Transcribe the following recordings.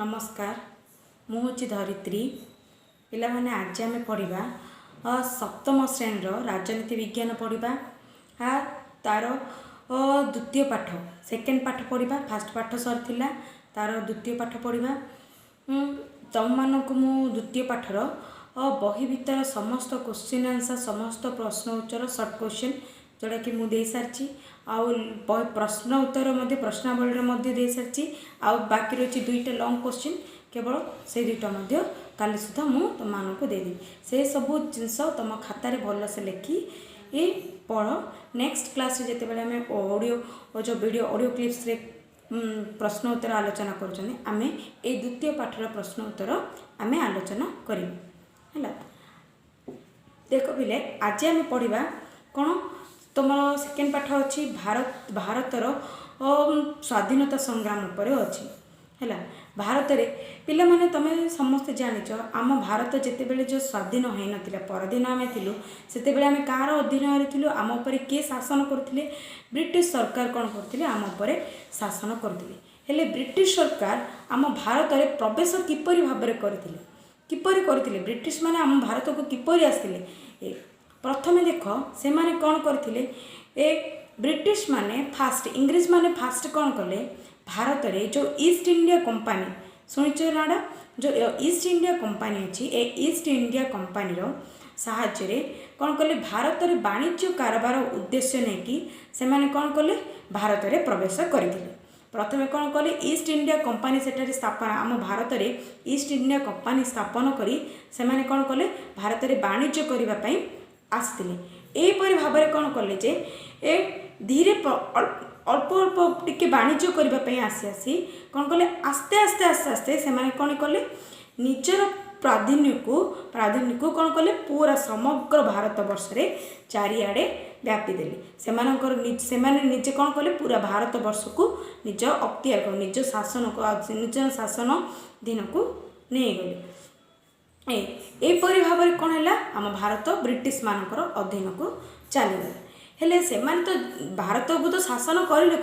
नमस्कार मु हूँ धरित्री पिला माने आज आम पढ़ा सप्तम श्रेणी राजनीति विज्ञान पढ़ा तार द्वितीय पाठ सेकेंड पाठ पढ़ा फास्ट पाठ सरी तार द्वितीय पाठ पढ़ा तुम मानक मु द्वितीय पाठर बही भितर समस्त क्वेश्चन आंसर समस्त प्रश्न उत्तर सर्ट क्वेश्चन जोड़ा कि मुझे सारी प्रश्न उत्तर प्रश्नावली दे सारी बाकी रही दुईटा लॉन्ग क्वेश्चन केवल से दुईटा काली सुधा मु तुम मानक देदेवी से सबू जिनस तुम खातार भलसे लिखी ये पढ़ नेक्स्ट क्लास जिते बड़े आम ऑडियो जो वीडियो ऑडियो क्लिप्स रे प्रश्न उत्तर आलोचना करें ए द्वितीय पाठर प्रश्न उत्तर आम आलोचना करा देख पिले आज आम पढ़ा कौन तुम सेकेंड पाठ अच्छी भारतर स्वाधीनता संग्राम पर अच्छी है भारत रे पिला माने तमें समस्ते जानिच आम भारत जिते बड़े जो स्वाधीन हो ना परधीन आम थिलु सेते बेले आम कार अधीन थिलु आम उपर किए शासन करथिले ब्रिटिश सरकार कौन करथिले आम उपर शासन करथिले हेले ब्रिटिश सरकार आम भारत रे प्रवेश किपरि भाबरे करथिले किपरि करथिले ब्रिटिश माने आम भारत को किपरि आसिले प्रथमे देख से माने कौन करथिले ए ब्रिटिश माने फास्ट इंग्रेज माने फास्ट कौन कले भारत रे जो ईस्ट इंडिया कंपनी शुणिच नाडा जो ईस्ट इंडिया कंपनी अच्छी ए ईस्ट इंडिया कंपनी साहाय्य कौन कले भारत रे वाणिज्य कारोबार उद्देश्य नहीं कि से माने कौन कले भारत रे प्रवेश करथिले प्रथमे कौन कले ईस्ट इंडिया कंपनी सेठारे स्थापना आम भारत रे ईस्ट इंडिया कंपनी स्थापन करी से माने कौन कले भारत रे वाणिज्य करबा पई आसते यहीपरि भाव में कौन कले जे ए धीरे अल्प अल्प टिके वाणिज्य करने आसी आसी कौन कले आस्ते आस्ते आस्ते आस्ते से माने कौन कले निजर प्राधान्य को कौन कले पूरा समग्र भारत वर्ष रे चारिआडे व्यापी देले से निजे कौन कले पूरा भारत वर्ष को निज अख्तियार को निज शासन को निज शासन दिन को नहीं गले एपरी भाव में कौन है आम भारत ब्रिटिश मानकर अधीन को चलीगला हेले से तो भारत को तो शासन कले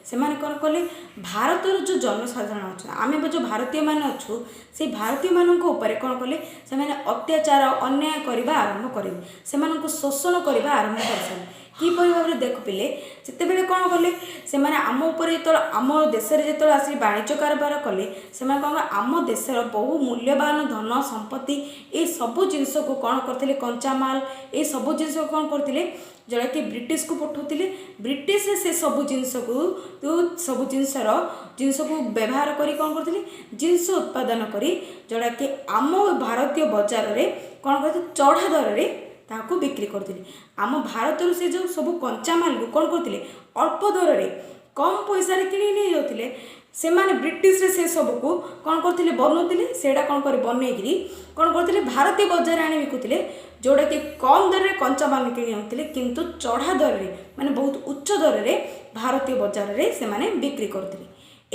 से कौन कले भारतर जो जनसाधारण अच्छा आम जो भारतीय मान अच्छु से भारतीय मान कौन कले से अत्याचार अन्याय करने आरंभ करेंगे से शोषण करने आरंभ कर किपरि भाव में देख पिले जिते कौन कले से आम उपर जो आम देश में जो आस वाणिज्य कारोबार कले से कौन आम देशर बहु मूल्यवान धन संपत्ति ये सबू जिनस को कौन करते कंचामाल ये सबू जिनस को कौन करते जोड़ा कि ब्रिटिश को पठाते ब्रिटिश से सबू जिनस को सबू जिनस को व्यवहार करी कौन करते जिनस उत्पादन करी जोड़ा कि आम भारतीय बजार में कौन करते चढ़ा दर में ताको बिक्री करते आम भारत से जो सब कंचामाल को कौन करते अल्प दर में कम पैसा किणी नहीं जाते से माने ब्रिटिश रे से सब को कौन करते बनाते सेटा कौन कर बनईकरी कौन करते भारतीय बजार आनी बिकुते जोड़ा कि कम दर में कंचामाल किणी आनुते किंतु चढ़ा दर में माने बहुत उच्च दर में भारतीय बजार में से माने बिक्री करते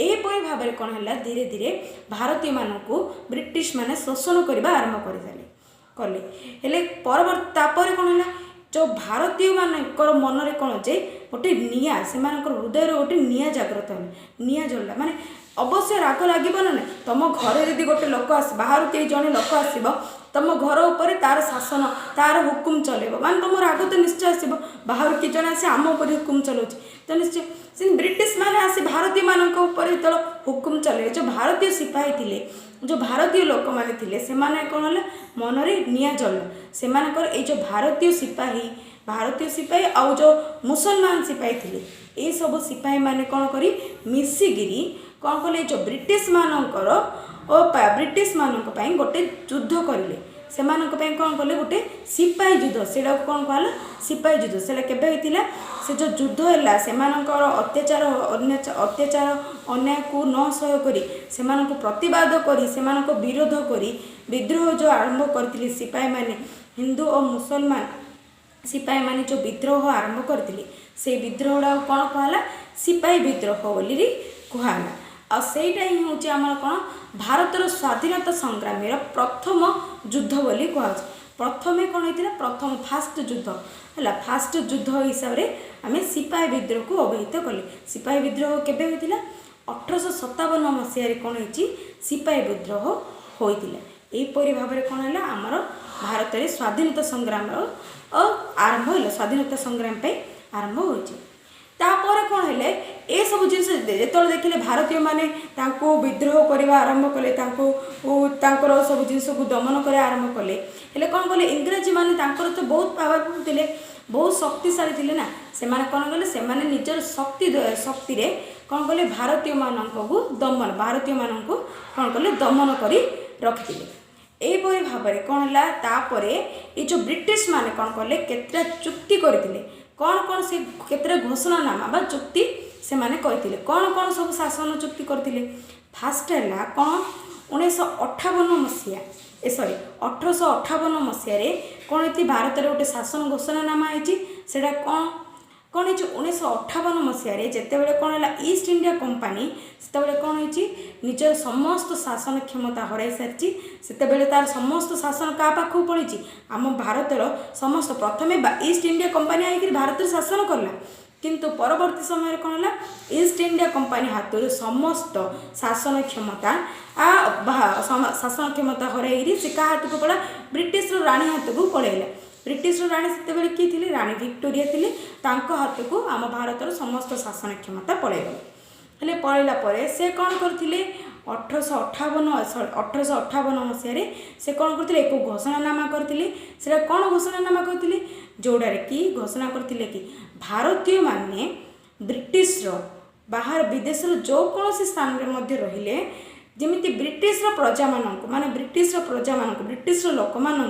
एपरि भाव में कौन है धीरे धीरे भारतीय मान को ब्रिटिश माने शोषण करने आरंभ कर कले हेले परवर्ती कौन है जो भारतीय मानकर मन में कौन जे गोटे निआ से हृदय गोटे निआ जागृत निआ जल्ला माने अवश्य राग लगे ना तुम घर यदि गोटे लोक आस बाहर कई जड़े लोक आसब तुम घर उपर तार शासन तार हुकुम चलेब मान तुम राग तो निश्चय आसब बाहर किए जन आस आम उपर हुकुम चलाऊँ तो निश्चय से ब्रिटिश माने आसी भारतीय मानक ऊपर जो हुकुम चले जो भारतीय सिपाही थिले जो भारतीय लोक माने थिले से माने कौन है मन में निआ जल से जो भारतीय सिपाही आउ जो मुसलमान सिपाही थिले ये सब सिपाही माने कौन करी मिसिगिरी कौन कले जो ब्रिटिश मानकर ब्रिटिश मानक पई गोटे युद्ध करिले से कौन कले गोटे सिपाही युद्ध से कौन कहला सिपाही युद्ध से केबे होइतिला से जो युद्ध है से अत्याचार अन्याय को न सह करी से प्रतिवाद करी से विरोध करी विद्रोह जो आरंभ करथिले सिपाही माने हिंदू और मुसलमान सिपाही माने जो विद्रोह आरंभ करथिले से विद्रोह कौन कहला सिपाही विद्रोह बोली कहला आ सेटा ही हूँ आम कौन भारतर स्वाधीनता संग्राम प्रथम युद्ध बोली कह प्रथमे कौन होता प्रथम फास्ट युद्ध है फास्ट युद्ध हिसाब से आम सिपाही विद्रोह को अवहित कले सिपाही विद्रोह केबे होता 1857 1857 कौन होती सिपाही विद्रोह होता यहीपरी भाव में कौन है आमर भारत में स्वाधीनता संग्राम आरंभ है स्वाधीनता संग्राम आरंभ होपर कौन है ये सब जिन जो देखिले भारतीय माने विद्रोह करने आरंभ कले सब जिन को दमन कर आरंभ कले हेले कौन कले इंग्राजी माने तो बहुत पावरफुल थे बहुत शक्तिशाली थे ना से कौन कले से निजर शक्ति रे कौन कले भारतीय मानक दमन भारतीय मानक कौन कले दमन कर रखी यहीपरी भाव में कौन है तापर ये जो ब्रिटिश माने कौन कले केतटा चुक्ति करते कौन कौन से केतटा घोषणानामा बा चुक्ति से माने करते कौन कौन सब शासन चुक्ति करते फास्ट है कौन 1958 मसीहा सॉरी 1858 मसीह कौन ये भारत में गोटे शासन घोषणानामा है कौन कौन है 1958 मसीह जितेबाला कौन है ईस्ट इंडिया कंपानी से कौन है निजर समस्त शासन क्षमता हर सारी से तार समस्त शासन क्या पाख पड़ी आम भारतर समस्त प्रथम ईस्ट इंडिया कंपानी आई भारत शासन कला किंतु परवर्ती समय कौन है ईस्ट इंडिया कंपानी हाथ समस्त शासन क्षमता शासन क्षमता हर से क्या हाथ को पड़ा ब्रिटिश राणी हाथ को पड़ेगा ब्रिटिश राणी से किए थे राणी विक्टोरिया थी हाथ को आम भारतर समस्त शासन क्षमता पड़ेगा हेले पड़ेगा से कौन करते 1858 मसीह से कौन करते एक घोषणानामा करते कौन घोषणानामा करते जोड़ारे कि घोषणा करते कि भारतीय माने ब्रिटिश बाहर विदेश जो कौन स्थान में रहिले जमी ब्रिटिश प्रजा माने ब्रिटिश प्रजा ब्रिटिश लोक मानू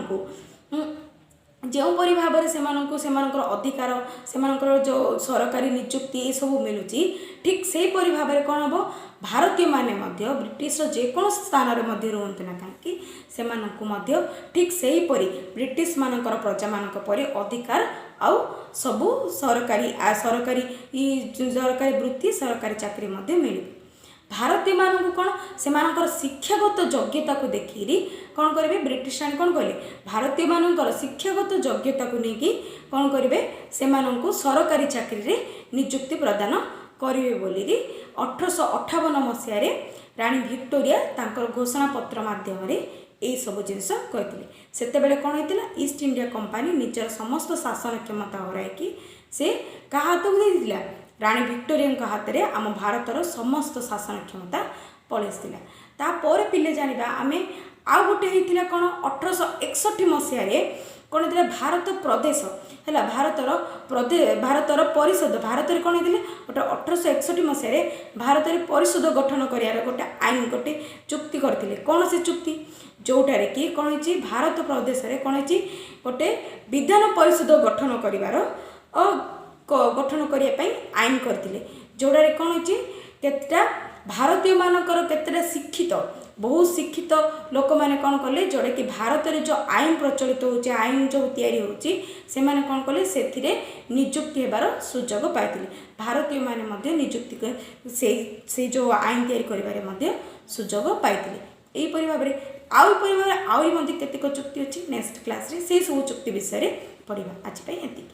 जोपरी भाव में अधिकार से जो सरकारी नियुक्ति ये सब मिलूँ ठीक से परी भाव में कौन हम भारतीय माने ब्रिटिश जेको स्थान में रुहतु ना कहीं ठीक से ही परी ब्रिटिश मानकर प्रजा मानक परी अधिकार आउ सबू सरकारी सरकारी वृत्ति सरकारी चाकरी मिले भारतीय मानू कौन से शिक्षागत योग्यता को देखिरी कौन करेंगे ब्रिटिश राणी कौन कहले भारतीय मानकर शिक्षागत योग्यता को लेकिन कौन करेंगे से सरकारी चाकरी रे नियुक्ति प्रदान करेंगे बोली 1858 मसीह राणी विक्टोरिया तांकर घोषणा पत्र माध्यम यही सब जिनस कहते से कौन होता ईस्ट इंडिया कंपानी निजर समस्त शासन क्षमता हराई से क्या हाथ को देता राणी विक्टोरिया हाथ में आम भारतर समस्त शासन क्षमता पलैसला तापर पिले जाना आम आउ गोटे होता कौन 1861 मसीह कौन होता भारत प्रदेश है भारतर परिषद भारत में कौन होता गोटे 1861 मसीह भारत में परिषद गठन कर गोटे आईन गोटे चुक्ति करते कौन से चुक्ति जोटारे कि कौन हो भारत प्रदेश में कौन हो गोटे विधान परिषद गठन गठन करने आईन करते जोड़े कौन हो केतटा भारतीय मानकर केतटा शिक्षित बहुत शिक्षित लोक मैंने कौन कले जोड़े कि भारत में जो आईन प्रचलित हो आईन जो तैयारी होने कौन कले से नियुक्ति होबार सुजोग पाई भारतीय माने नियुक्ति से जो आईन तैयारी करिबारे सुजोग पाई यहीपरी भाव में आउरी केतेक चुक्ति अच्छी नेक्स्ट क्लास रे से सब चुक्ति विषय पढ़ा आज एति।